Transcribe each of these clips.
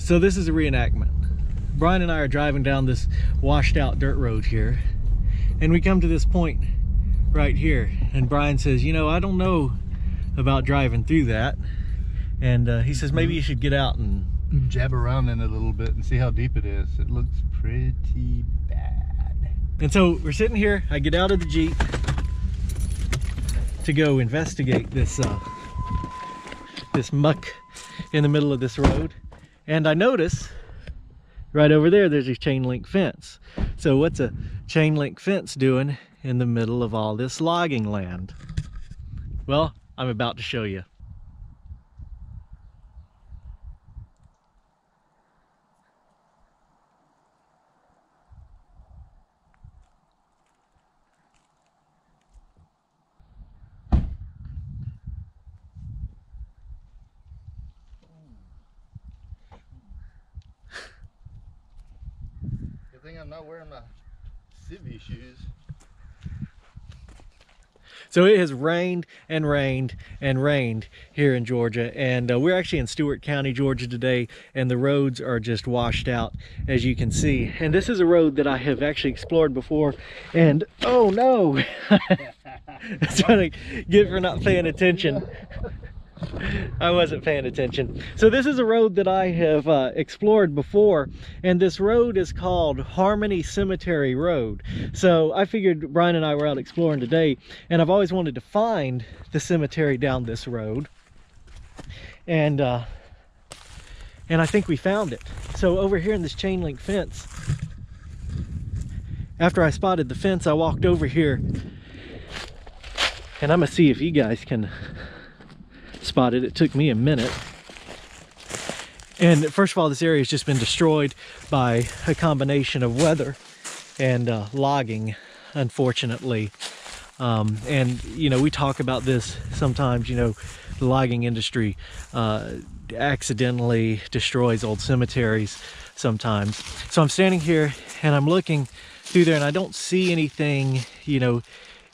So this is a reenactment. Brian and I are driving down this washed out dirt road here, and we come to this point right here, and Brian says, you know, I don't know about driving through that, and he says maybe you should get out and jab around in it a little bit and see how deep it is. It looks pretty bad. And so we're sitting here, I get out of the Jeep to go investigate this this muck in the middle of this road, and I notice right over there there's a chain link fence. So what's a chain link fence doing in the middle of all this logging land? Well, I'm about to show you. Good thing I'm not wearing my civvy shoes. So it has rained and rained and rained here in Georgia, and we're actually in Stewart County, Georgia today, and the roads are just washed out, as you can see. And this is a road that I have actually explored before, and oh no! That's what I get for not paying attention. I wasn't paying attention. So this is a road that I have explored before, and this road is called Harmony Cemetery Road. So I figured Brian and I were out exploring today, and I've always wanted to find the cemetery down this road, and I think we found it. So over here in this chain link fence, after I spotted the fence, I walked over here, and I'm gonna see if you guys can spot it. It took me a minute. And first of all, this area has just been destroyed by a combination of weather and logging, unfortunately. And you know, we talk about this sometimes, you know, the logging industry accidentally destroys old cemeteries sometimes. So I'm standing here and I'm looking through there, and I don't see anything, you know,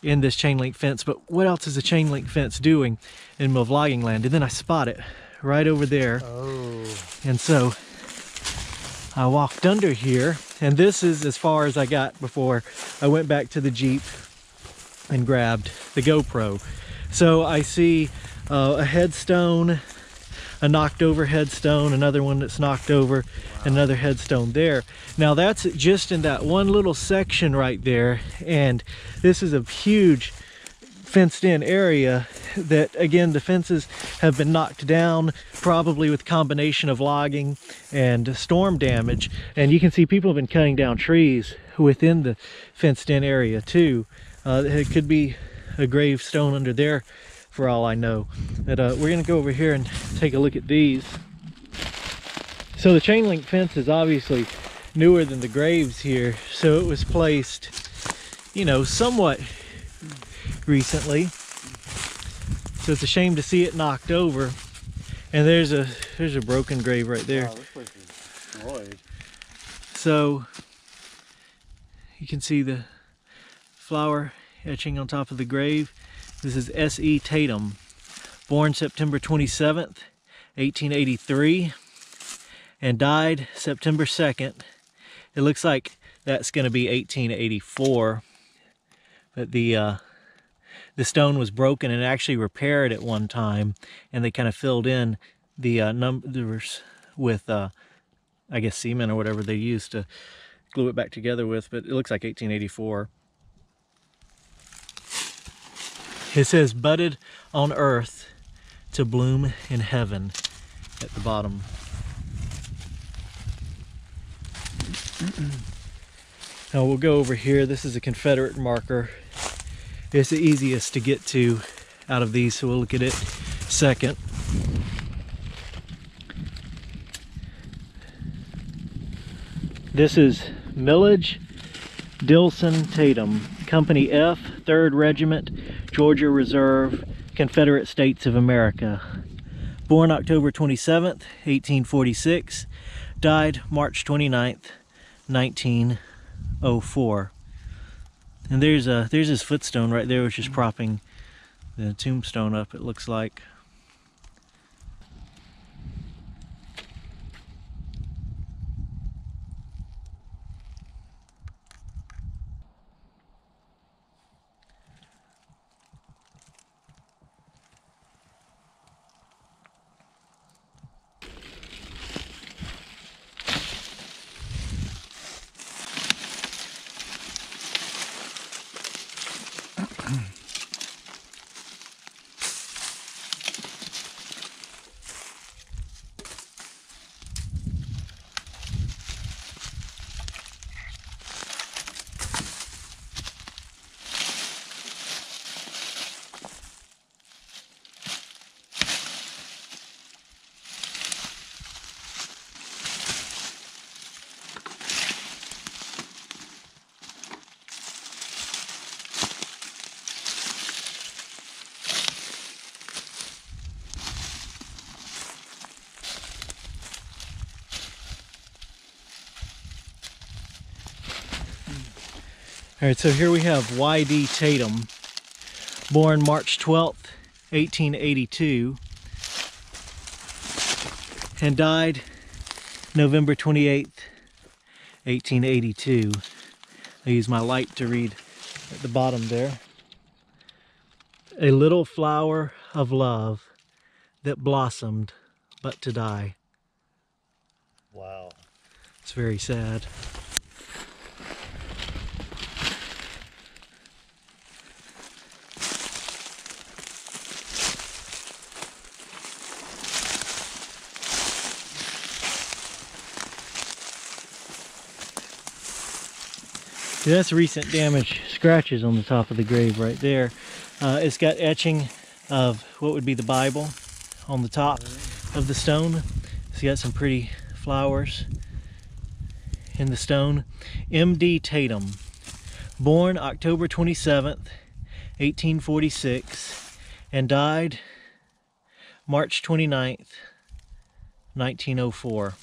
in this chain link fence, but what else is a chain link fence doing in the middle of logging land? And then I spot it right over there. Oh. And so I walked under here, and this is as far as I got before I went back to the Jeep and grabbed the GoPro. So I see a headstone, a knocked over headstone, another one that's knocked over, another headstone there. Now that's just in that one little section right there, and this is a huge fenced in area that, again, the fences have been knocked down, probably with combination of logging and storm damage. And you can see people have been cutting down trees within the fenced in area too. It could be a gravestone under there for all I know. But we're gonna go over here and take a look at these. So the chain link fence is obviously newer than the graves here, so it was placed, you know, somewhat recently. So it's a shame to see it knocked over. And there's a broken grave right there. Wow, this place is destroyed. So you can see the flower etching on top of the grave. This is S.E. Tatum, born September 27th, 1883, and died September 2nd. It looks like that's going to be 1884, but the stone was broken and actually repaired at one time, and they kind of filled in the numbers with, I guess, cement or whatever they used to glue it back together with, but it looks like 1884. It says, budded on earth to bloom in heaven at the bottom. Now we'll go over here. This is a Confederate marker. It's the easiest to get to out of these, so we'll look at it second. This is Millage Dilson Tatum, Company F, 3rd Regiment, Georgia Reserve, Confederate States of America. Born October 27th, 1846, died March 29th, 1904. And there's his footstone right there, which is propping the tombstone up, it looks like. All right, so here we have Y.D. Tatum, born March 12th, 1882, and died November 28th, 1882. I use my light to read at the bottom there. A little flower of love that blossomed but to die. Wow. It's very sad. Yeah, that's recent damage, scratches on the top of the grave right there. It's got etching of what would be the Bible on the top of the stone. It's got some pretty flowers in the stone. M.D. Tatum, born October 27th, 1846, and died March 29th, 1904.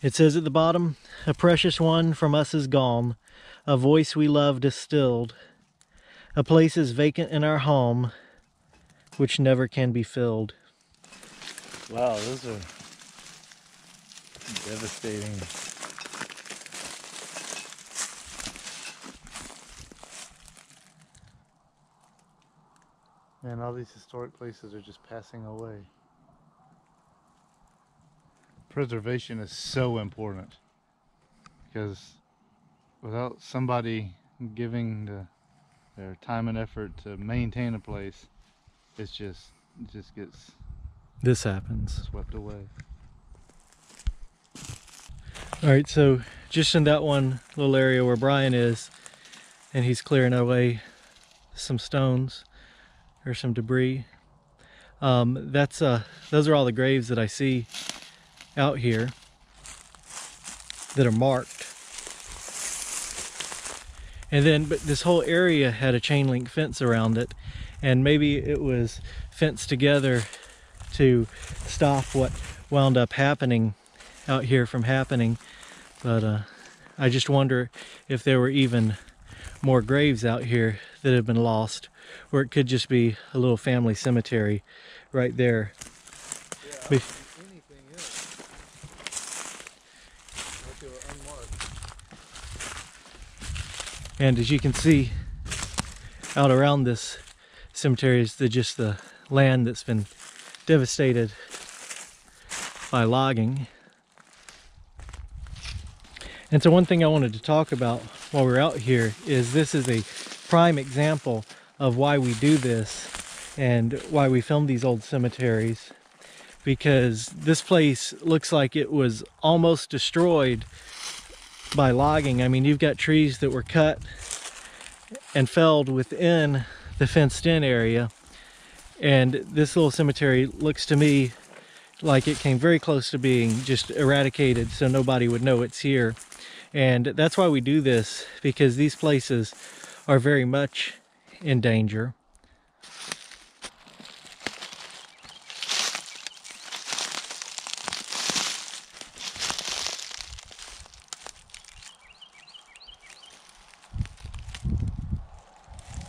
It says at the bottom, a precious one from us is gone, a voice we love distilled, a place is vacant in our home, which never can be filled. Wow, those are devastating. Man, all these historic places are just passing away. Preservation is so important, because without somebody giving their time and effort to maintain a place, it just gets This happens. swept away. All right, so just in that one little area where Brian is, and he's clearing away some stones or some debris. Those are all the graves that I see out here that are marked. And then, but this whole area had a chain link fence around it, and maybe it was fenced together to stop what wound up happening out here from happening. But I just wonder if there were even more graves out here that have been lost, or it could just be a little family cemetery right there. Yeah, anything else. Like they were unmarked. And as you can see, out around this cemetery is just the land that's been devastated by logging. And so one thing I wanted to talk about while we're out here is this is a prime example of why we do this and why we film these old cemeteries, because this place looks like it was almost destroyed by logging. I mean, you've got trees that were cut and felled within the fenced in area, and this little cemetery looks to me like it came very close to being just eradicated so nobody would know it's here. And that's why we do this, because these places are very much in danger.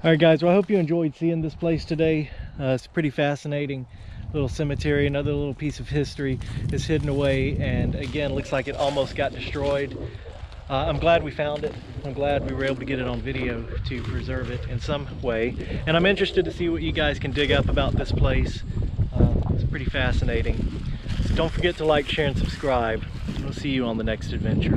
All right, guys, well, I hope you enjoyed seeing this place today. It's pretty fascinating little cemetery. Another little piece of history is hidden away, and again, looks like it almost got destroyed. I'm glad we found it. I'm glad we were able to get it on video to preserve it in some way. And I'm interested to see what you guys can dig up about this place. It's pretty fascinating. So don't forget to like, share, and subscribe. We'll see you on the next adventure.